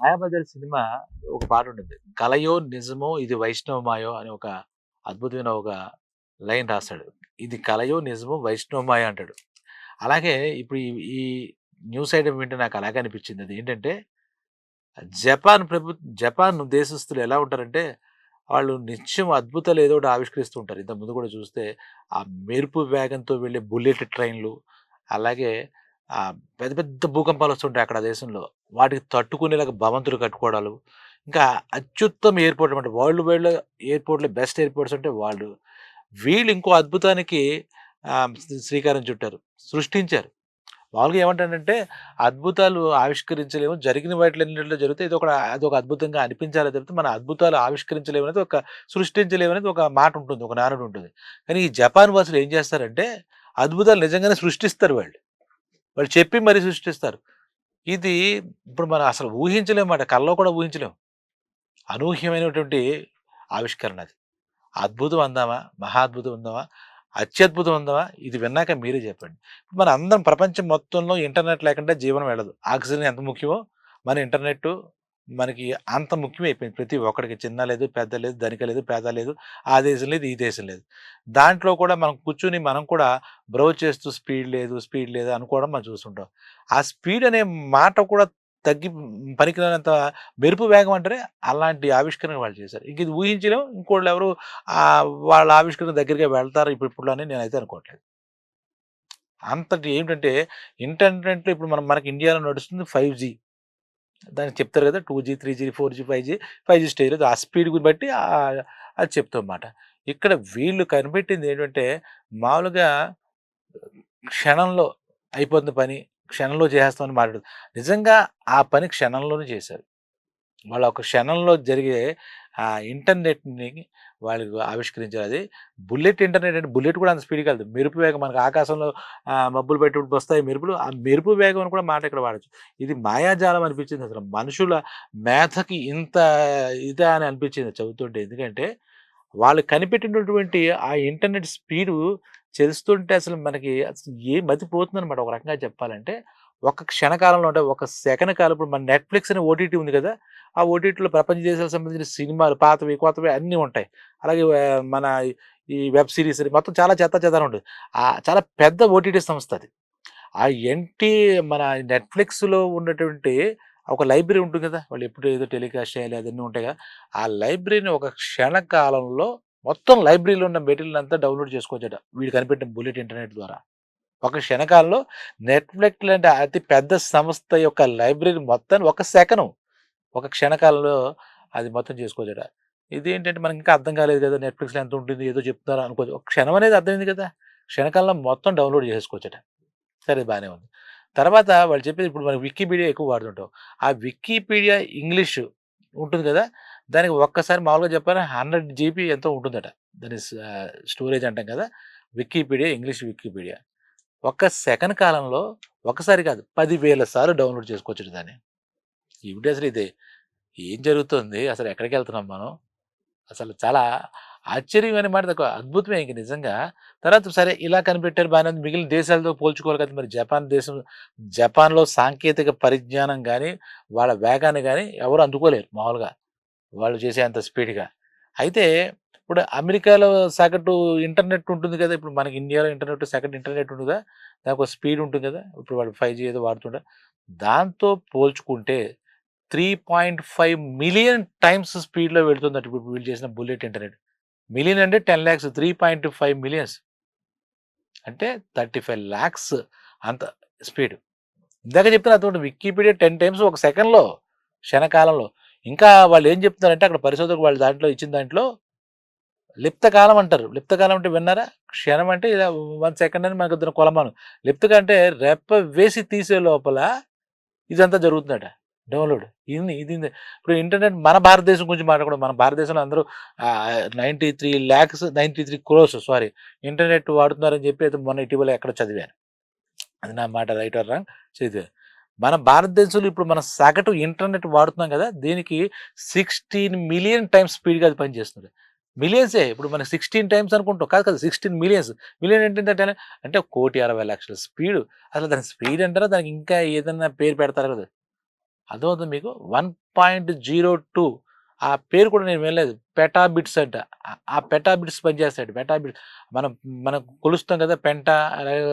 'Mayabazar' cinema ఒక పాటుంటుంది. 'కలయో నిజమో ఇది వైష్ణవమాయో' అని ఒక అద్భుతమైన ఒక లైన్ రాస్తాడు. ఇది కలయో నిజమో వైష్ణవమాయ అంటాడు. అలాగే ఇప్పుడు ఈ ఈ న్యూస్ ఐటెమ్ వింటే నాకు అలాగే అనిపించింది. అదేంటంటే జపాన్ దేశస్థులు ఎలా ఉంటారంటే, వాళ్ళు నిత్యం అద్భుతాలు ఏదో ఒకటి ఆవిష్కరిస్తూ ఉంటారు. ఇంతకుముందు కూడా చూస్తే ఆ మెరుపు వేగంతో వెళ్ళే బుల్లెట్ ట్రైన్‌లు, అలాగే పెద్ద పెద్ద భూకంపాలు వస్తుంటాయి అక్కడ ఆ దేశంలో. వాటికి తట్టుకునేలాగా భవంతులు కట్టుకోవడాలు. ఇంకా అత్యుత్తమ ఎయిర్‌పోర్ట్ అనమాట. వరల్డ్ ఎయిర్‌పోర్ట్‌లో బెస్ట్ ఎయిర్‌పోర్ట్స్ అంటే వాళ్ళు. వీళ్ళు ఇంకో అద్భుతానికి శ్రీకారం చుట్టారు. సృష్టించారు. మామూలుగా ఏమంటానంటే, అద్భుతాలు ఆవిష్కరించలేము. జరిగిన వాటిలన్నిటిలో జరిగితే అదొక అద్భుతంగా అనిపించాలే తప్పితే, మన అద్భుతాలు ఆవిష్కరించలేమనేది సృష్టించలేమనేది ఒక మాట ఉంటుంది. ఒక నానుడి ఉంటుంది. కానీ ఈ జపాన్ వాసులు ఏం చేస్తారంటే, అద్భుతాలు నిజంగానే సృష్టిస్తారు వాళ్ళు. వాళ్ళు చెప్పి మరీ సృష్టిస్తారు. ఇది ఇప్పుడు మనం అసలు ఊహించలేమమాట. కల్లో కూడా ఊహించలేం. అనూహ్యమైనటువంటి ఆవిష్కరణ అది. అద్భుతం అందామా? మహా అద్భుతం అందామా? అత్యద్భుతం అందామా? ఇది విన్నాక మీరే చెప్పండి. మన అందరం ప్రపంచం మొత్తంలో ఇంటర్నెట్ లేకుండా జీవనం వెళ్ళదు. ఆక్సిజన్ ఎంత ముఖ్యమో మన ఇంటర్నెట్టు మనకి అంత ముఖ్యమైపోయింది. ప్రతి ఒక్కడికి చిన్న లేదు, పెద్ద లేదు, ధనిక లేదు, పేద లేదు, ఆ దేశం లేదు, ఈ దేశం లేదు. దాంట్లో కూడా మనం కూర్చొని మనం కూడా బ్రౌజ్ చేస్తూ స్పీడ్ లేదు అనుకోవడం మనం చూస్తుంటాం. ఆ స్పీడ్ అనే మాట కూడా తగ్గి పనికిరానంత మెరుపు వేగం అంటారే అలాంటి ఆవిష్కరణ వాళ్ళు చేశారు. ఇంక ఇది ఊహించలేం. ఇంకోళ్ళెవరు వాళ్ళ ఆవిష్కరణ దగ్గరికే వెళ్తారు ఇప్పుడిప్పుడు అని నేనైతే అనుకోవట్లేదు. అంతటి ఏంటంటే ఇంటర్నెట్‌లో ఇప్పుడు మనకి ఇండియాలో నడుస్తుంది 5జీ. దానికి చెప్తారు కదా! 2జీ, 3జీ, 4జీ, 5జీ స్టేజ్ ఆ స్పీడ్ బట్టి అది చెప్తామాట. ఇక్కడ వీళ్ళు కనిపెట్టింది ఏంటంటే మామూలుగా క్షణంలో అయిపోతుంది పని. క్షణంలో చేసేస్తామని మాట్లాడదు. నిజంగా ఆ పని క్షణంలోనే చేశారు. వాళ్ళ ఒక క్షణంలో జరిగే ఇంటర్నెట్‌ని వాళ్ళు ఆవిష్కరించారు. అది బుల్లెట్ ఇంటర్నెట్ అంటే బుల్లెట్ కూడా అంత స్పీడ్‌గా ఎళ్ళదు. మెరుపు వేగం మనకు ఆకాశంలో మబ్బులు పెట్టినప్పుడు వస్తాయి మెరుపులు. ఆ మెరుపు వేగం అని కూడా మాట ఇక్కడ వాడొచ్చు. ఇది మాయాజాలం అనిపించింది అసలు. మనుషుల మేధకి ఇంత ఇదా అని అనిపించింది చదువుతుంటే. ఎందుకంటే వాళ్ళు కనిపెట్టినటువంటి ఆ ఇంటర్నెట్ స్పీడు తెలుస్తుంటే అసలు మనకి అసలు మతిపోతుందనమాట ఒక రకంగా చెప్పాలంటే. ఒక క్షణకాలంలో అంటే ఒక సెకన్ కాలం ఇప్పుడు మన నెట్‌ఫ్లిక్స్ అనే ఓటీటీ ఉంది కదా! ఆ ఓటీటీలో ప్రపంచ దేశాలకు సంబంధించిన సినిమాలు పాతవి, కొత్తవి అన్నీ ఉంటాయి. అలాగే మన ఈ వెబ్ సీరీస్ అని మొత్తం చాలా చెత్తా చెదారం ఉంటది. చాలా పెద్ద ఓటీటీ సంస్థ అది. ఆ ఎన్‌టి మన నెట్‌ఫ్లిక్స్‌లో ఉన్నటువంటి ఒక లైబ్రరీ ఉంటుంది కదా! వాళ్ళు ఎప్పుడు ఏదో టెలికాస్ట్ చేయాలి అదన్నీ ఉంటాయి కదా! ఆ లైబ్రరీని ఒక క్షణ కాలంలో మొత్తం లైబ్రరీలో ఉన్న మెటీరియల్ అంతా డౌన్‌లోడ్ చేసుకోవచ్చట. వీళ్ళు కనిపెట్టిన బుల్లెట్ ఇంటర్నెట్ ద్వారా. ఒక క్షణకాలంలో నెట్‌ఫ్లిక్స్ లాంటి అతి పెద్ద సంస్థ యొక్క లైబ్రరీ మొత్తాన్ని ఒక సెకను, ఒక క్షణకాలంలో అది మొత్తం చేసుకోవచ్చట. ఇదేంటంటే మనకి ఇంకా అర్థం కాలేదు కదా! నెట్‌ఫ్లిక్స్‌లో ఎంత ఉంటుంది ఏదో చెప్తున్నారు అనుకోవచ్చు. ఒక క్షణం అనేది అర్థమైంది కదా! క్షణకాలంలో మొత్తం డౌన్‌లోడ్ చేసేసుకోవచ్చట. సరే బానే ఉంది. తర్వాత వాళ్ళు చెప్పేది ఇప్పుడు మనం వికీపీడియా ఎక్కువ వాడుతుంటాం. ఆ వికీపీడియా ఇంగ్లీషు ఉంటుంది కదా! దానికి ఒక్కసారి మామూలుగా చెప్పాలంటే 100 జీబీ ఎంతో ఉంటుందట. దాని స్టోరేజ్ అంటాం కదా! English Wikipedia. ఒక్క సెకన్ కాలంలో ఒకసారి కాదు 10,000 సార్లు డౌన్‌లోడ్ చేసుకోవచ్చట దాన్ని. ఏమిటసలు ఇది? ఏం జరుగుతుంది? అసలు ఎక్కడికెళ్తున్నాం మనం? అసలు చాలా ఆశ్చర్యమైన మాట తక్కువ. అద్భుతమే ఇంక నిజంగా. తర్వాత సరే ఇలా కనిపెట్టారు బానే ఉంది. మిగిలిన దేశాలతో పోల్చుకోవాలి కదా! మరి జపాన్‌లో సాంకేతిక పరిజ్ఞానం గాని, వాళ్ళ వేగాన్ని గాని ఎవరు అందుకోలేరు మామూలుగా. వాళ్ళు చేసేంత స్పీడ్‌గా. అయితే ఇప్పుడు అమెరికాలో సగటు ఇంటర్నెట్ ఉంటుంది కదా! ఇప్పుడు మనకి ఇండియాలో సగటు ఇంటర్నెట్ ఉంటదా? దానికో స్పీడ్ ఉంటుంది కదా! ఇప్పుడు వాళ్ళు 5జీ ఏదో వాడుతుంటారు. దాంతో పోల్చుకుంటే 3.5 మిలియన్ టైమ్స్ స్పీడ్‌లో వెళ్తుందట ఇప్పుడు వీళ్ళు చేసిన బుల్లెట్ ఇంటర్నెట్. మిలియన్ అంటే 10,00,000 3.5 మిలియన్స్ అంటే 35,00,000 అంత స్పీడ్. ఇందాక చెప్పిన అటువంటి వికీపీడియా 10 టైమ్స్ ఒక సెకన్‌లో, క్షణకాలంలో. ఇంకా వాళ్ళేం చెప్తున్నారంటే అక్కడ పరిశోధకులు వాళ్ళ దాంట్లో ఇచ్చిన దాంట్లో లిప్తకాలం అంటారు. లిప్తకాలం అంటే విన్నారా? క్షణం అంటే ఇలా 1 సెకండ్ అని మనకు కొలమానం. లిప్తక అంటే రెప్ప వేసి తీసే లోపల ఇదంతా జరుగుతుందట. డౌన్‌లోడ్. ఇది ఇప్పుడు ఇంటర్నెట్ మన భారతదేశం గురించి మాట్లాడకూడదు. మన భారతదేశంలో అందరూ 93 క్రోర్స్ సారీ ఇంటర్నెట్ వాడుతున్నారని చెప్పి అయితే మొన్న ఇటీవల ఎక్కడో చదివాను. అది నా మాట రైట్ ఆర్ రాంగ్ చదివాను. మన భారతదేశంలో ఇప్పుడు మనం సగటు ఇంటర్నెట్ వాడుతున్నాం కదా! దీనికి 16 మిలియన్ టైమ్స్ స్పీడ్‌గా అది పనిచేస్తుంది. మిలియన్సే ఇప్పుడు మనకి 16 టైమ్స్ అనుకుంటాం. కాదు కాదు 16 మిలియన్స్. మిలియన్ ఏంటంటే అంటే 1,60,00,000 స్పీడు. అసలు దానికి స్పీడ్ అంటారా? దానికి ఇంకా ఏదన్నా పేరు పెడతారా కదా! అర్థమవుతుందా మీకు? 1.02 ఆ పేరు కూడా నేను వినలేదు. పెటాబిట్స్ అంట. ఆ పెటాబిట్స్ పనిచేస్తాడు. మనం మనం కొలుస్తాం కదా! అలాగే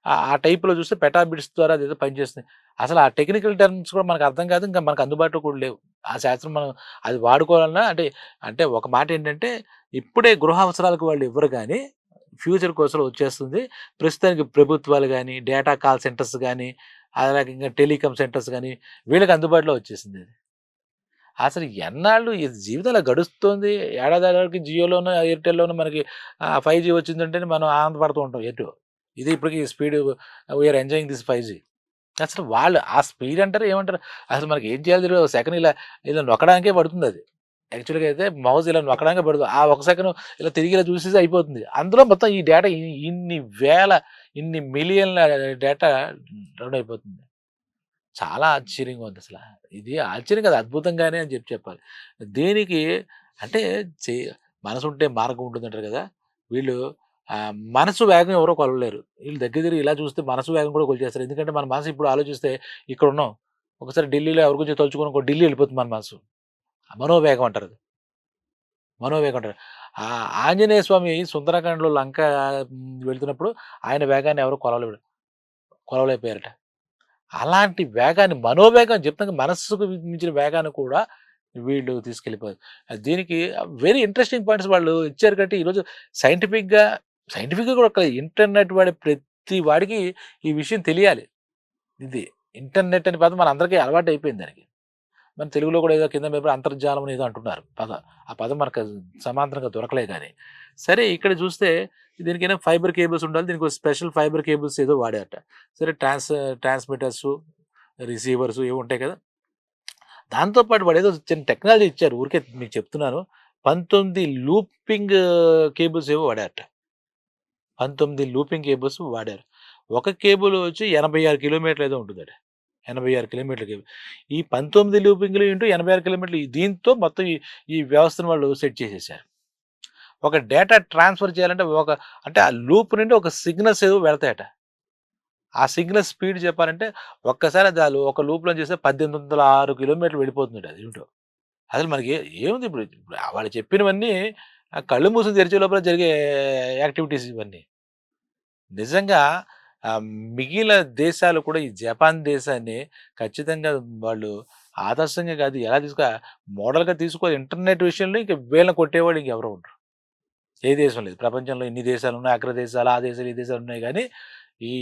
ఆ టైప్‌లో చూస్తే పెటాబిట్స్ ద్వారా అదేదో పనిచేస్తుంది. అసలు ఆ టెక్నికల్ టర్మ్స్ కూడా మనకు అర్థం కాదు. ఇంకా మనకు అందుబాటులో కూడా లేవు. ఆ శాస్త్రం మనం అది వాడుకోవాలన్నా అంటే, అంటే ఒక మాటేంటంటే ఇప్పుడే గృహ అవసరాలకు వాళ్ళు ఇవ్వరు గానీ, ఫ్యూచర్ కోసం వచ్చేస్తుంది. ప్రస్తుతానికి ప్రభుత్వాలు గాని, డేటా కాల్ సెంటర్స్ గాని, అలాగే ఇంకా టెలికాం సెంటర్స్ గాని వీళ్ళకి అందుబాటులో వచ్చేసిందది. అసలు ఎన్నాళ్ళు ఇది జీవితం ఇలా గడుస్తుంది. ఏడాదికి జియోలోనో, ఎయిర్‌టెల్‌లోనో మనకి 5G వచ్చిందంటేనే మనం ఆనందపడుతూ ఉంటాం ఎటు. ఇది ఇప్పటికి speed we are enjoying this 5G. అసలు వాళ్ళు ఆ స్పీడ్ అంటారు ఏమంటారు? అసలు మనకి ఏం చేయాలో తెలీదు. ఒక సెకన్ ఇలా నొక్కడానికే పడుతుందది. యాక్చువల్‌గా అయితే మౌస్ ఇలా నొక్కడానికే పడదు. ఆ ఒక సెకను ఇలా తిరిగి ఇలా చూసేసి అయిపోతుంది. అందులో మొత్తం ఈ డేటా ఇన్ని వేల, ఇన్ని మిలియన్ల డేటా రన్ అయిపోతుంది. చాలా ఆశ్చర్యంగా ఉందసల. ఇది ఆశ్చర్యం కాదు అద్భుతంగానే అని చెప్పాలి. దీనికి అంటే చే మనసుంటే మార్గం ఉంటుందంటారు కదా! వీళ్ళు మనసు వేగం ఎవరో కొలవలేరు. వీళ్ళు దగ్గర తిరిగి ఇలా చూస్తే మనసు వేగం కూడా కొలిచేస్తారు. ఎందుకంటే మన మనసు ఇప్పుడు ఆలోచిస్తే ఇక్కడున్నాం. ఒకసారి ఢిల్లీలో ఎవరి గురించో తలుచుకొని ఇంకో ఢిల్లీ వెళ్ళిపోతుంది మన మనసు. మనోవేగం అంటారు అది. మనోవేగం అంటారు. ఆంజనేయ స్వామి సుందరకాండలో లంక వెళ్తున్నప్పుడు ఆయన వేగాన్ని ఎవరు కొలవలేకపోయారట. అలాంటి వేగాన్ని మనోవేగం చెప్తాను మనస్సుకు మించిన వేగాన్ని కూడా వీళ్ళు తీసుకెళ్ళిపోయారు. దీనికి వెరీ ఇంట్రెస్టింగ్ పాయింట్స్ వాళ్ళు ఇచ్చారు కాబట్టి ఈరోజు సైంటిఫిక్‌గా సైంటిఫిక్‌గా కూడా కాదు ఇంటర్నెట్ వాడే ప్రతి వాడికి ఈ విషయం తెలియాలి. ఇది ఇంటర్నెట్ అనే పదం మనందరికీ అలవాటయిపోయింది దానికి. మన తెలుగులో కూడా ఏదో కింద మీద అంతర్జాలం అని ఏదో అంటున్నారు పదం. ఆ పదం మనకు సమాంతరంగా దొరకలే గాని. సరే ఇక్కడ చూస్తే దీనికేమో ఫైబర్ కేబుల్స్ ఉండాలి. దీనికో స్పెషల్ ఫైబర్ కేబుల్స్ ఏదో వాడారట. సరే ట్రాన్స్‌మిటర్సు, రిసీవర్సు ఏవో ఉంటాయి కదా! దాంతో పాటు వాడేదో చిన్న టెక్నాలజీ ఇచ్చారు. ఊరికే మీకు చెప్తున్నాను. 19 లూపింగ్ కేబుల్స్ ఏవో వాడారట. 19 లూపింగ్ కేబుల్స్ వాడారు. ఒక కేబుల్ వచ్చి 86 కిలోమీటర్లు ఏదో ఉంటుందట. 86 కిలోమీటర్ల కేబుల్. ఈ 19 లూపింగ్‌లు ఇంటూ 86 కిలోమీటర్లు దీంతో మొత్తం ఈ వ్యవస్థను వాళ్ళు సెట్ చేసేసారు. ఒక డేటా ట్రాన్స్‌ఫర్ చేయాలంటే అంటే ఆ లూప్ నుండి ఒక సిగ్నల్స్ ఏవో వెళ్తాయట. ఆ సిగ్నల్ స్పీడ్ చెప్పాలంటే ఒక్కసారి అది ఒక లూప్‌లో చేస్తే 1806 కిలోమీటర్లు వెళ్ళిపోతుందట అది ఏమిటో. అసలు మనకి ఏముంది ఇప్పుడు వాళ్ళు చెప్పినవన్నీ కళ్ళు మూసుకొని తెరిచే లోపల జరిగే యాక్టివిటీస్ ఇవన్నీ. నిజంగా ఆహ్, మిగిలిన దేశాలు కూడా ఈ జపాన్ దేశాన్ని ఖచ్చితంగా వాళ్ళు ఆదర్శంగా కాదు ఎలా మోడల్‌గా తీసుకోవాలి. ఇంటర్నెట్ విషయంలో ఇంక వీళ్ళని కొట్టేవాడు ఇంకెవరు ఉండరు. ఏ దేశం లేదు. ప్రపంచంలో ఇన్ని దేశాలున్నాయి. అగ్ర దేశాలు, ఆ దేశాలు, ఈ దేశాలు ఉన్నాయి గానీ, ఈ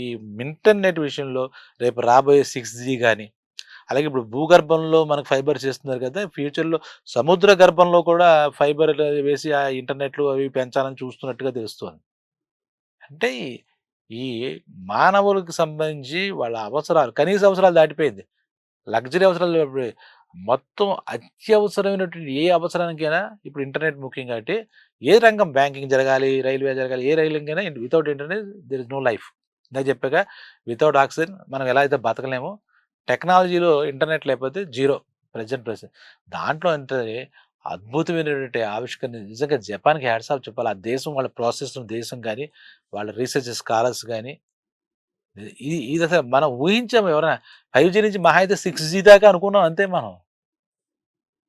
ఇంటర్నెట్ విషయంలో రేపు రాబోయే 6G గాని, అలాగే ఇప్పుడు భూగర్భంలో మనకు ఫైబర్ చేస్తున్నారు కదా! ఫ్యూచర్‌లో సముద్ర గర్భంలో కూడా ఫైబర్ వేసి ఆ ఇంటర్నెట్‌లు అవి పెంచాలని చూస్తున్నట్టుగా తెలుస్తోంది. అంటే ఈ మానవులకు సంబంధించి వాళ్ళ అవసరాలు కనీస అవసరాలు దాటిపోయింది. లగ్జరీ అవసరాలు మొత్తం అత్యవసరమైనటువంటి ఏ అవసరానికైనా ఇప్పుడు ఇంటర్నెట్ ముఖ్యం కాబట్టి, ఏ రంగం బ్యాంకింగ్ జరగాలి, రైల్వే జరగాలి, ఏ రైలింగైనా without internet there is no life. ఇందాక చెప్పాగా వితౌట్ ఆక్సిజన్ మనం ఎలా అయితే బతకలేమో, టెక్నాలజీలో ఇంటర్నెట్ లేకపోతే జీరో ప్రెజెంట్. దాంట్లో అంటే అద్భుతమైనటువంటి ఆవిష్కరణ నిజంగా జపాన్‌కి హ్యాట్స్ ఆఫ్ చెప్పాలి. ఆ దేశం వాళ్ళ ప్రాసెస్ దేశం గాని, వాళ్ళ రీసెర్చ్ స్కాలర్స్ గాని ఇదసలు మనం ఊహించామా ఎవరైనా 5G నుంచి మహా అయితే 6G దాకా అనుకున్నాం అంతే మనం.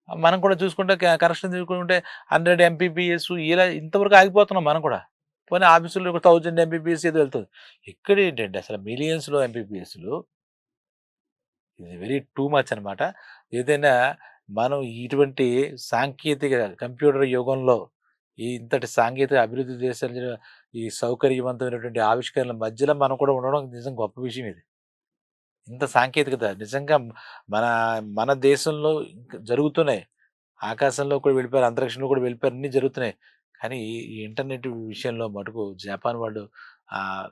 మనం కూడా చూసుకుంటే కనెక్షన్ తీసుకుంటే 100 ఎంపీపీఎస్ ఇలా ఇంతవరకు ఆగిపోతున్నాం మనం కూడా. పోనీ ఆఫీసులో ఒక 1000 ఎంపీపీఎస్ ఏదో వెళ్తది. ఇక్కడేంటండి అసలు మిలియన్స్‌లో ఎంపీపీఎస్‌లు ఇది వెరీ టూ మచ్ అనమాట. ఏదైనా మనం ఇటువంటి సాంకేతిక కంప్యూటర్ యుగంలో ఇంతటి సాంకేతిక అభివృద్ధి దేశాలు ఈ సౌకర్యవంతమైనటువంటి ఆవిష్కరణల మధ్యలో మనం కూడా ఉండడం నిజంగా గొప్ప విషయం ఇది. ఇంత సాంకేతికత నిజంగా మన మన దేశంలో జరుగుతున్నాయి. ఆకాశంలో కూడా వెళ్ళిపోయారు. అంతరిక్షంలో కూడా వెళ్ళిపోయారు. అన్నీ జరుగుతున్నాయి. కానీ ఈ ఇంటర్నెట్ విషయంలో మటుకు జపాన్ వాళ్ళు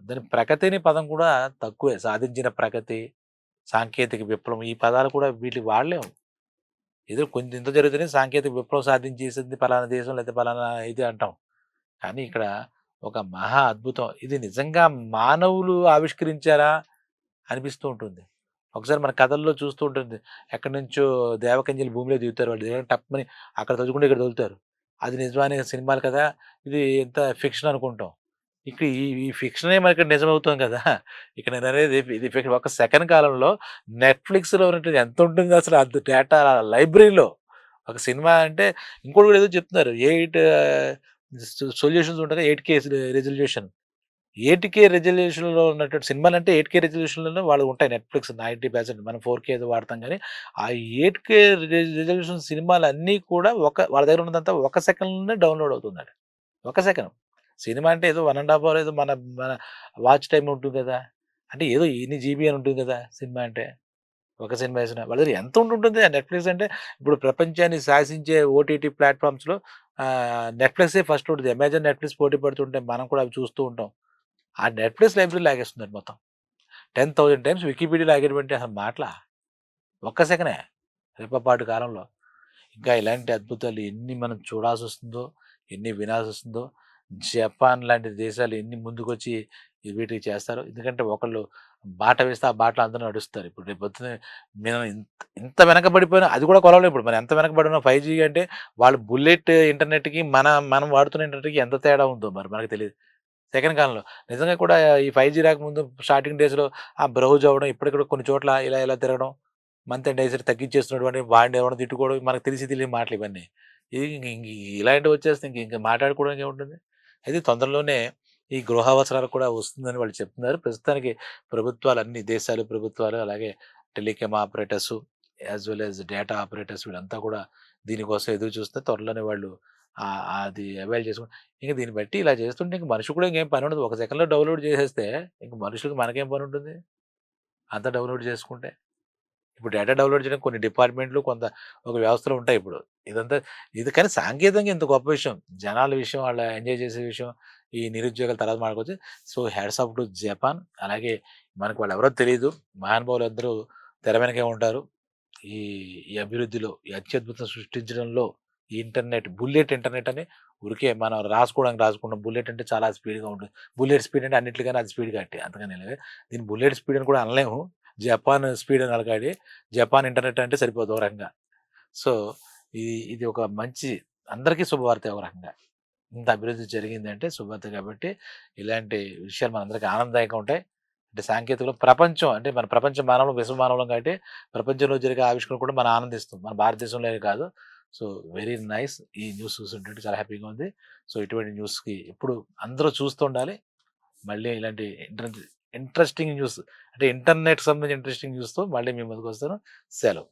దాని ప్రగతి అనే పదం కూడా తక్కువే. సాధించిన ప్రగతి, సాంకేతిక విప్లవం ఈ పదాలు కూడా వీటికి వాడలేము. ఏదో కొంచెం ఇంత జరుగుతూనే సాంకేతిక విప్లవం సాధించేసింది పలానా దేశం లేకపోతే పలానా ఇది అంటాం. కానీ ఇక్కడ ఒక మహా అద్భుతం. ఇది నిజంగా మానవులు ఆవిష్కరించారా? అనిపిస్తూ ఉంటుంది. ఒకసారి మన కథల్లో చూస్తూ ఉంటుంది. ఎక్కడి నుంచో దేవకన్యలు భూమిలో దిగుతారు. వాళ్ళు దిగగానే టప్‌మని అక్కడ తలుచుకుంటే ఇక్కడ తగులుతారు. అది నిజమని సినిమాలు కదా! ఇది ఎంత ఫిక్షన్ అనుకుంటాం. ఇక్కడ ఈ ఈ ఫిక్షనే మనకి నిజమవుతుంది కదా! ఇక్కడ నేననేది ఇది ఫిక్షన్. ఒక సెకన్ కాలంలో నెట్‌ఫ్లిక్స్‌లో ఉన్నటువంటి ఎంతుంటుంది అసలు అంత డేటా లైబ్రరీలో. ఒక సినిమా అంటే ఇంకోటి కూడా ఏదో చెప్తున్నారు. 8 సొల్యూషన్స్ ఉంటాయి. 8K resolution. 8K రిజల్యూషన్‌లో ఉన్నటువంటి సినిమాలంటే 8K రిజల్యూషన్‌లోనే వాళ్ళవి ఉంటాయి నెట్‌ఫ్లిక్స్ 90% మనం 4K ఏదో వాడతాం గానీ, ఆ 8K రిజల్యూషన్ సినిమాలన్నీ కూడా వాళ్ళ దగ్గర ఉన్నదంతా ఒక సెకన్‌లోనే డౌన్‌లోడ్ అవుతుందట. ఒక సెకను. సినిమా అంటే ఏదో 1 ½ అవర్ ఏదో మన మన వాచ్ టైమ్ ఉంటుంది కదా! అంటే ఏదో ఇన్ని జీబీ అని ఉంటుంది కదా! సినిమా అంటే. ఒక సినిమా ఏసిన వాళ్ళ దగ్గర ఎంత ఉండుంటుంది. ఆ నెట్‌ఫ్లిక్స్ అంటే ఇప్పుడు ప్రపంచాన్ని శాసించే ఓటీటీ ప్లాట్‌ఫార్మ్స్‌లో నెట్‌ఫ్లిక్సే ఫస్ట్ ఉంటది. అమెజాన్, నెట్‌ఫ్లిక్స్ పోటీ పడుతుంటే మనం కూడా అవి చూస్తూ ఉంటాం. ఆ నెట్‌ఫ్లిక్స్ లైబ్రరీ లాగేస్తుందండి మొత్తం. 10,000 టైమ్స్ వికీపీడియా లాగేయడమంటే అసలు మాటలా? ఒక్క సెకనే. రెప్పపాటు కాలంలో. ఇంకా ఇలాంటి అద్భుతాలు ఎన్ని మనం చూడాల్సొస్తుందో, ఎన్ని వినాల్సొస్తుందో, జపాన్ లాంటి దేశాలు ఎన్ని ముందుకొచ్చి వీటికి చేస్తారో. ఎందుకంటే ఒకళ్ళు బాట వేస్తే ఆ బాటలో అందరూ నడుస్తారు. ఇప్పుడు రేపొద్దున మనం ఇంత వెనకబడిపోయినా అది కూడా కొలవలేం ఇప్పుడు. మనం ఎంత వెనకబడినా 5G అంటే వాళ్ళు బుల్లెట్ ఇంటర్నెట్‌కి మనం వాడుతున్న ఇంటర్నెట్‌కి ఎంత తేడా ఉందో మరి మనకు తెలీదు. సెకండ్ కాలంలో. నిజంగా కూడా ఈ 5G రాకముందు స్టార్టింగ్ డేస్‌లో బ్రౌజ్ అవ్వడం, ఇప్పటికి కూడా కొన్ని చోట్ల ఇలా ఇలా తిరగడం, మంత్ ఎండ్ అయ్యేసరికి తగ్గించేస్తున్నాడు అని వాడిని ఎవడో తిట్టుకోవడం, మనకు తెలిసి తెలియని మాటలు ఇవన్నీ. ఇది ఇంక ఇలాంటివి వచ్చేస్తే ఇంక మాట్లాడుకోవడానికి ఏముంటుంది? అయితే తొందరలోనే ఈ గృహావసరాలు కూడా వస్తుందని వాళ్ళు చెప్తున్నారు. ప్రస్తుతానికి ప్రభుత్వాలు అన్ని దేశాలు, ప్రభుత్వాలు అలాగే telecom operators as well as data operators వీళ్ళంతా కూడా దీనికోసం ఎదురు చూస్తే త్వరలోనే వాళ్ళు అది అవైల్ చేసుకొని ఇంక దీన్ని బట్టి ఇలా చేస్తుంటే ఇంక మనిషికి కూడా ఇంకేం పనుండదు. ఒక సెకన్‌లో డౌన్‌లోడ్ చేసేస్తే ఇంక మనుషులకి మనకేం పనుంటుంది? అంతా డౌన్‌లోడ్ చేసుకుంటే. ఇప్పుడు డేటా డౌన్‌లోడ్ చేయడానికి కొన్ని డిపార్ట్‌మెంట్‌లు కొంత ఒక వ్యవస్థలు ఉంటాయి ఇప్పుడు. ఇదంతా ఇది కానీ సాంకేతికంగా ఇంత గొప్ప విషయం. జనాల విషయం, వాళ్ళ ఎంజాయ్ చేసే విషయం, ఈ నిరుద్యోగాల తర్వాత మాట్లాడుకోవచ్చు. So, hats off to Japan. అలాగే మనకు వాళ్ళెవరో తెలీదు. మహానుభావులందరూ తెర వెనకే ఉంటారు. ఈ ఈ అభివృద్ధిలో, ఈ అత్యద్భుతం సృష్టించడంలో ఈ ఇంటర్నెట్, బుల్లెట్ ఇంటర్నెట్ అని ఊరికే మనం రాసుకోవడానికి రాసుకుంటాం. బుల్లెట్ అంటే చాలా స్పీడ్‌గా ఉంటుంది. బుల్లెట్ స్పీడ్ అంటే అన్నిట్లికన్నా అది స్పీడ్‌గా అంతగానే లేదు. దీన్ని బుల్లెట్ స్పీడ్ అని కూడా అనలేము. జపాన్ స్పీడ్ అని అనగాడి. జపాన్ ఇంటర్నెట్ అంటే సరిపోదు ఒక రకంగా. సో, ఇది ఒక మంచి అందరికీ శుభవార్తే ఒక రకంగా. ఇంత అభివృద్ధి జరిగిందంటే శుభవార్తే కాబట్టి ఇలాంటి విషయాలు మనందరికీ ఆనందదాయకంగా ఉంటాయి. అంటే సాంకేతికలో ప్రపంచం అంటే మన ప్రపంచ మానవులం, విశ్వ మానవులం కాబట్టి ప్రపంచంలో జరిగే ఆవిష్కరణ కూడా మనం ఆనందిస్తాం. మన భారతదేశంలోనే కాదు. So, very nice. ఈ న్యూస్ చూస్తుంటే చాలా హ్యాపీగా ఉంది. సో, ఇటువంటి న్యూస్‌కి ఎప్పుడు అందరూ చూస్తూ ఉండాలి. మళ్ళీ ఇలాంటి ఇంట్రెస్టింగ్ న్యూస్ అంటే ఇంటర్నెట్‌కి సంబంధించిన ఇంట్రెస్టింగ్ న్యూస్‌తో మళ్ళీ మీ ముందుకొస్తాను. సెలవు.